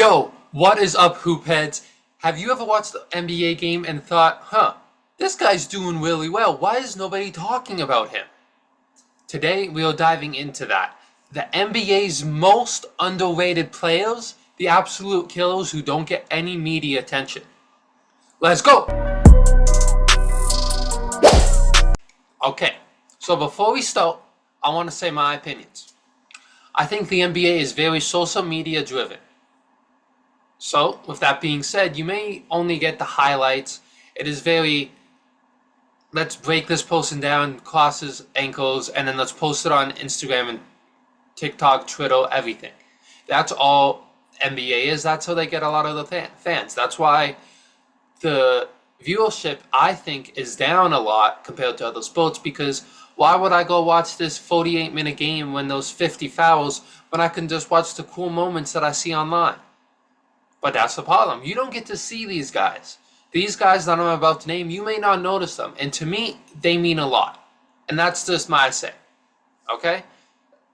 Yo, what is up, hoopheads? Have you ever watched the NBA game and thought, this guy's doing really well. Why is nobody talking about him? Today, we are diving into that. The NBA's most underrated players, the absolute killers who don't get any media attention. Let's go! Okay, so before we start, I want to say my opinions. I think the NBA is very social media driven. So, with that being said, you may only get the highlights. It is very, let's break this person down, crosses, ankles, and then let's post it on Instagram and TikTok, Twitter, everything. That's all NBA is. That's how they get a lot of the fans. That's why the viewership, I think, is down a lot compared to other sports, because why would I go watch this 48-minute game when there's 50 fouls when I can just watch the cool moments that I see online? But that's the problem. You don't get to see these guys. These guys that I'm about to name, you may not notice them. And to me, they mean a lot. And that's just my say. Okay?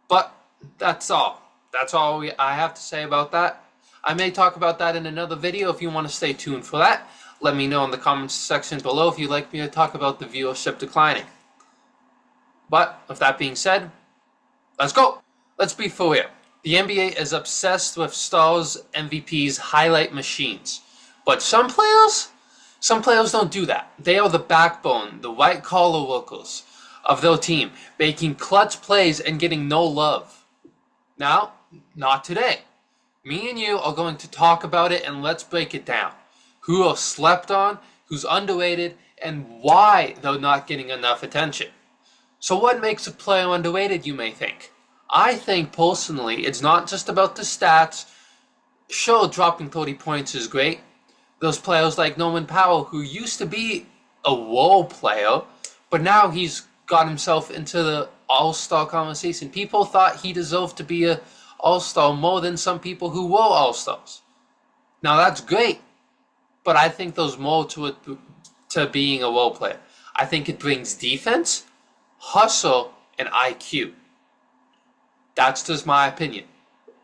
But that's all. That's all I have to say about that. I may talk about that in another video. If you want to stay tuned for that, let me know in the comments section below if you'd like me to talk about the viewership declining. But with that being said, let's go. Let's be for real. The NBA is obsessed with stars, MVPs, highlight machines. But some players don't do that. They are the backbone, the white-collar workers of their team, making clutch plays and getting no love. Now, not today. Me and you are going to talk about it, and let's break it down. Who are slept on, who's underrated, and why they're not getting enough attention. So what makes a player underrated, you may think? I think, personally, it's not just about the stats. Sure, dropping 30 points is great. Those players like Norman Powell, who used to be a role player, but now he's got himself into the All-Star conversation. People thought he deserved to be an All-Star more than some people who were All-Stars. Now, that's great, but I think there's more to it, to being a role player. I think it brings defense, hustle, and IQ. That's just my opinion.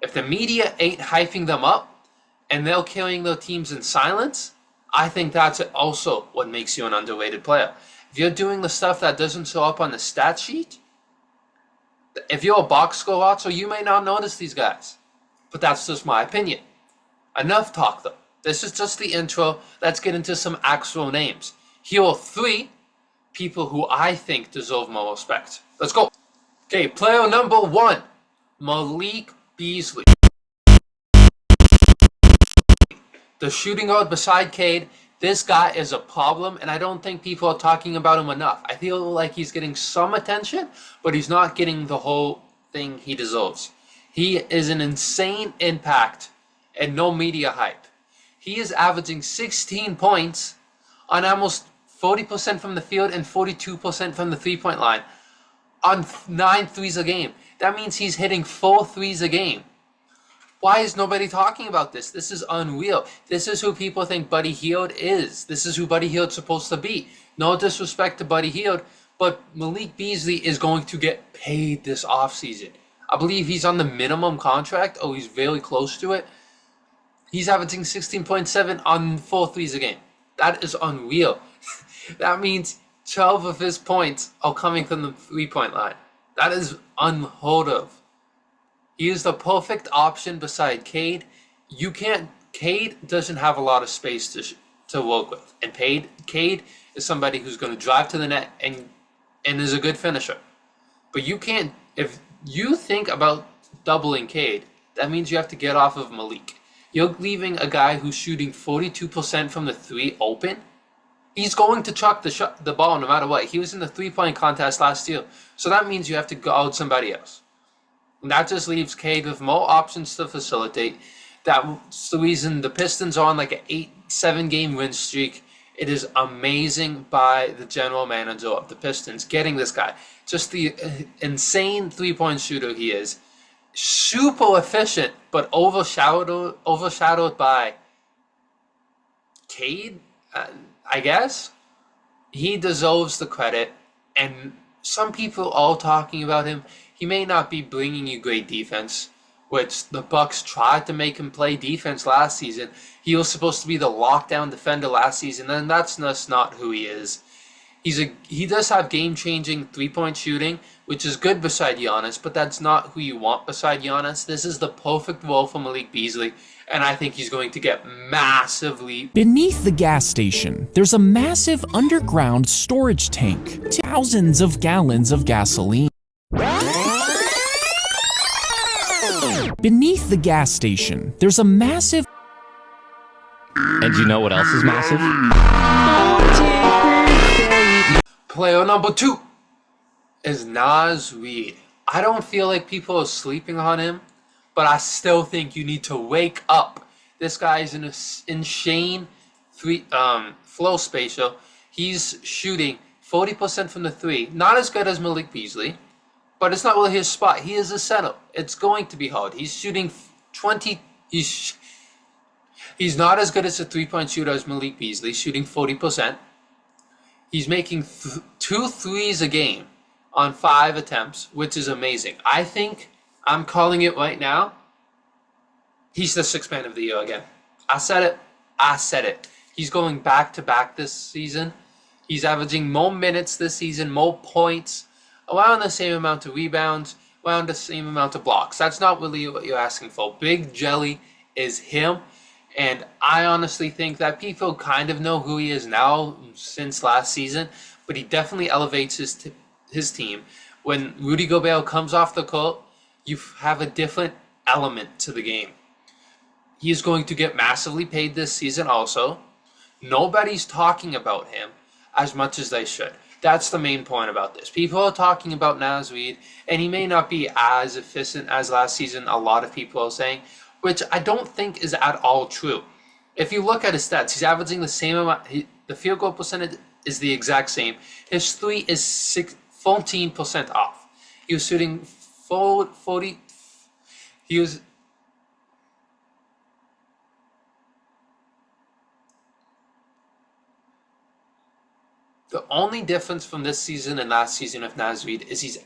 If the media ain't hyping them up and they're carrying their teams in silence, I think that's also what makes you an underrated player. If you're doing the stuff that doesn't show up on the stat sheet, if you're a box score watcher, you may not notice these guys. But that's just my opinion. Enough talk though. This is just the intro. Let's get into some actual names. Here are 3 people who I think deserve more respect. Let's go. Okay, player number 1. Malik Beasley. The shooting guard beside Cade. This guy is a problem, and I don't think people are talking about him enough. I feel like he's getting some attention, but he's not getting the whole thing he deserves. He is an insane impact and no media hype. He is averaging 16 points on almost 40% from the field and 42% from the three-point line on 9 threes a game. That means he's hitting 4 threes a game. Why is nobody talking about this? This is unreal. This is who people think Buddy Hield is. This is who Buddy Hield's supposed to be. No disrespect to Buddy Hield, but Malik Beasley is going to get paid this offseason. I believe he's on the minimum contract, or he's very close to it. He's averaging 16.7 on 4 threes a game. That is unreal. That means 12 of his points are coming from the three-point line. That is unheard of. He is the perfect option beside Cade. Cade doesn't have a lot of space to work with. And Cade is somebody who's going to drive to the net and is a good finisher. But you can't, if you think about doubling Cade, that means you have to get off of Malik. You're leaving a guy who's shooting 42% from the 3 open. He's going to chuck the ball no matter what. He was in the three-point contest last year. So that means you have to guard somebody else. And that just leaves Cade with more options to facilitate. That's the reason the Pistons are on like an 8-7 game win streak. It is amazing by the general manager of the Pistons getting this guy. Just the insane three-point shooter he is. Super efficient, but overshadowed by Cade, I guess. He deserves the credit, and some people are talking about him. He may not be bringing you great defense, which the Bucks tried to make him play defense last season. He was supposed to be the lockdown defender last season, and that's just not who he is. He does have game-changing three-point shooting, which is good beside Giannis, but that's not who you want beside Giannis. This is the perfect role for Malik Beasley, and I think he's going to get massively. Beneath the gas station, there's a massive underground storage tank, thousands of gallons of gasoline. Beneath the gas station, there's a massive... And you know what else is massive? Player number 2 is Naz Reid. I don't feel like people are sleeping on him, but I still think you need to wake up. This guy is an insane flow spacer. He's shooting 40% from the 3. Not as good as Malik Beasley, but it's not really his spot. He is a center. It's going to be hard. He's shooting 20. He's not as good as a three-point shooter as Malik Beasley, shooting 40%. He's making 2 threes a game on 5 attempts, which is amazing. I think I'm calling it right now. He's the sixth man of the year again. I said it. He's going back-to-back this season. He's averaging more minutes this season, more points, around the same amount of rebounds, around the same amount of blocks. That's not really what you're asking for. Big Jelly is him. And I honestly think that people kind of know who he is now since last season, but he definitely elevates his team. When Rudy Gobert comes off the court, you have a different element to the game. He is going to get massively paid this season also. Nobody's talking about him as much as they should. That's the main point about this. People are talking about Naz Reid, and he may not be as efficient as last season, a lot of people are saying, which I don't think is at all true. If you look at his stats, he's averaging the same amount. The field goal percentage is the exact same. His 3 is 14% off. He was shooting 40. He was. The only difference from this season and last season of Naz Reid is he's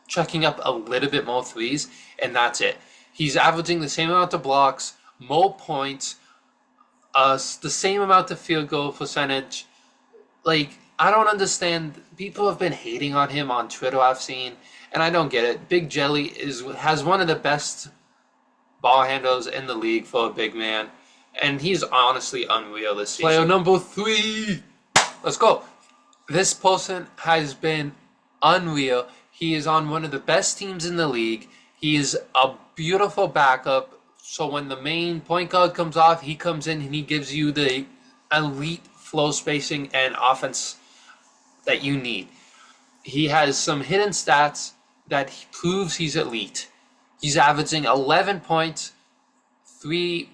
chucking up a little bit more threes, and that's it. He's averaging the same amount of blocks, more points, the same amount of field goal percentage. Like, I don't understand. People have been hating on him on Twitter, I've seen, and I don't get it. Big Jelly has one of the best ball handlers in the league for a big man, and he's honestly unreal this season. Player number 3. Let's go. This person has been unreal. He is on one of the best teams in the league. He is a beautiful backup. So when the main point guard comes off, he comes in and he gives you the elite flow spacing and offense that you need. He has some hidden stats that proves he's elite. He's averaging 11 points, 3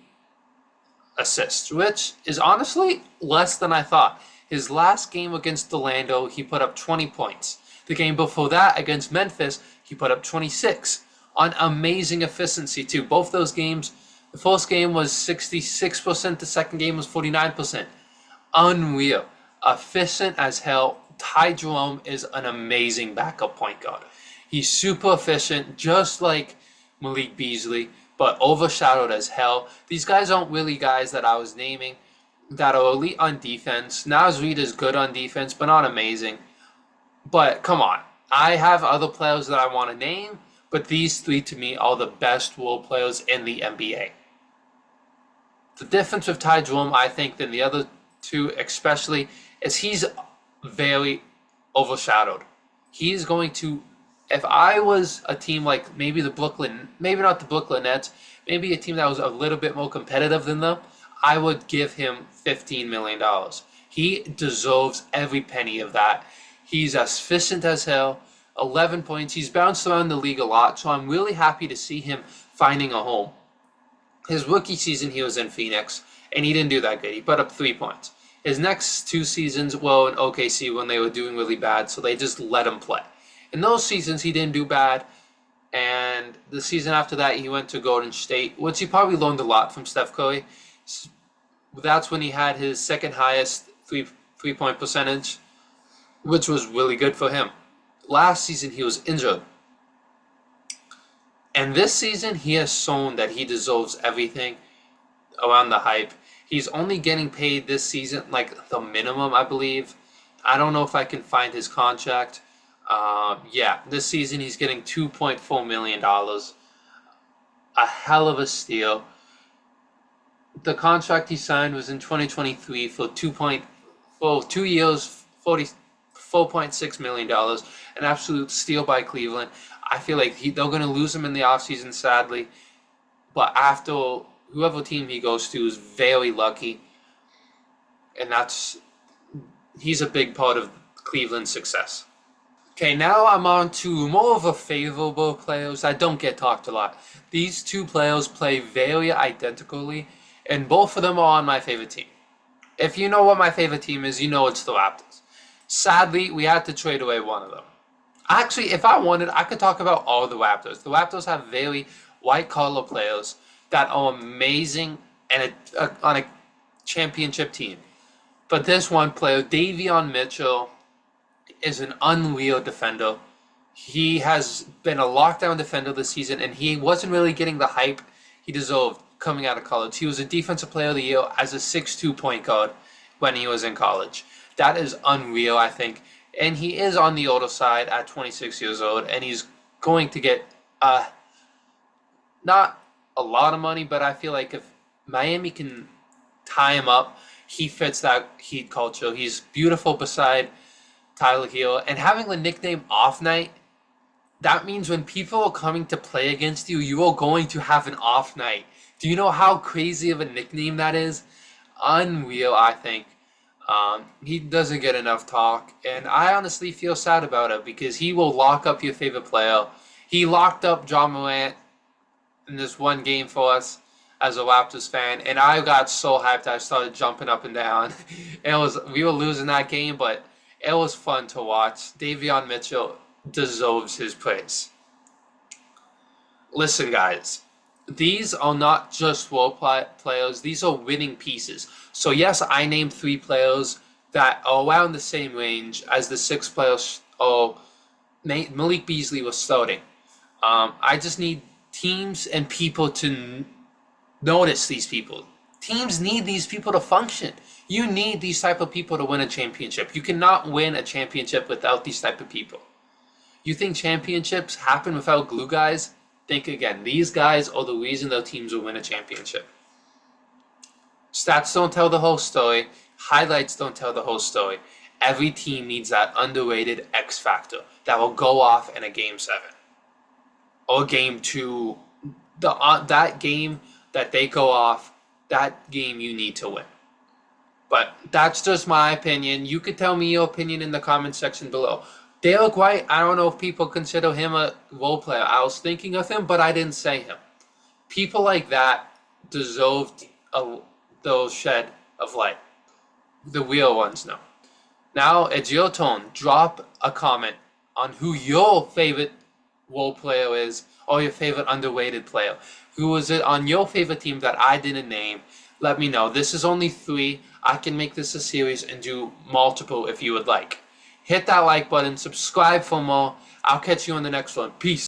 assists, which is honestly less than I thought. His last game against Orlando, he put up 20 points. The game before that against Memphis, he put up 26 on amazing efficiency too. Both those games, the first game was 66%, the second game was 49%. Unreal. Efficient as hell. Ty Jerome is an amazing backup point guard. He's super efficient, just like Malik Beasley, but overshadowed as hell. These guys aren't really guys that I was naming that are elite on defense. Naz Reid is good on defense, but not amazing. But come on. I have other players that I want to name, but these 3 to me are the best role players in the NBA. The difference with Ty Jerome, I think, than the other 2 especially, is he's very overshadowed. He's going to, if I was a team like maybe not the Brooklyn Nets, maybe a team that was a little bit more competitive than them, I would give him $15 million. He deserves every penny of that. He's as efficient as hell. 11 points. He's bounced around the league a lot, so I'm really happy to see him finding a home. His rookie season, he was in Phoenix, and he didn't do that good. He put up 3 points. His next 2 seasons were in OKC when they were doing really bad, so they just let him play. In those seasons, he didn't do bad, and the season after that, he went to Golden State, which he probably learned a lot from Steph Curry. That's when he had his second highest three-point percentage, which was really good for him. Last season, he was injured. And this season, he has shown that he deserves everything around the hype. He's only getting paid this season like the minimum, I believe. I don't know if I can find his contract. Yeah, this season he's getting $2.4 million. A hell of a steal. The contract he signed was in 2023 for 2 years, $44.6 million. An absolute steal by Cleveland. I feel like they're going to lose him in the offseason, sadly. But after whoever team he goes to is very lucky. And he's a big part of Cleveland's success. Okay, now I'm on to more of a favorable players that don't get talked a lot. These two players play very identically, and both of them are on my favorite team. If you know what my favorite team is, you know it's the Raptors. Sadly, we had to trade away one of them. Actually, if I wanted, I could talk about all the Raptors. The Raptors have very white-collar players that are amazing and on a championship team. But this one player, Davion Mitchell, is an unreal defender. He has been a lockdown defender this season, and he wasn't really getting the hype he deserved coming out of college. He was a defensive player of the year as a 6'2" point guard when he was in college. That is unreal, I think. And he is on the older side at 26 years old, and he's going to get not a lot of money, but I feel like if Miami can tie him up, he fits that Heat culture. He's beautiful beside Tyler Hero, and having the nickname Off Night, that means when people are coming to play against you, you are going to have an off night. Do you know how crazy of a nickname that is? Unreal, I think. He doesn't get enough talk, and I honestly feel sad about it because he will lock up your favorite player. He locked up Ja Morant in this one game for us as a Raptors fan, and I got so hyped I started jumping up and down. We were losing that game, but it was fun to watch. Davion Mitchell deserves his praise. Listen, guys, these are not just role players, these are winning pieces. So yes, I named 3 players that are around the same range as the 6 players Malik Beasley was starting. I just need teams and people to notice these people. Teams need these people to function. You need these type of people to win a championship. You cannot win a championship without these type of people. You think championships happen without glue guys? Think again. These guys are the reason their teams will win a championship. Stats don't tell the whole story. Highlights don't tell the whole story. Every team needs that underrated X factor that will go off in a Game 7 or Game 2. That game that they go off, that game you need to win. But that's just my opinion. You could tell me your opinion in the comment section below. Derek White, I don't know if people consider him a role player. I was thinking of him, but I didn't say him. People like that deserved those shed of light. The real ones know. Now it's your turn. Drop a comment on who your favorite role player is or your favorite underrated player. Who is it on your favorite team that I didn't name? Let me know. This is only 3. I can make this a series and do multiple if you would like. Hit that like button. Subscribe for more. I'll catch you on the next one. Peace.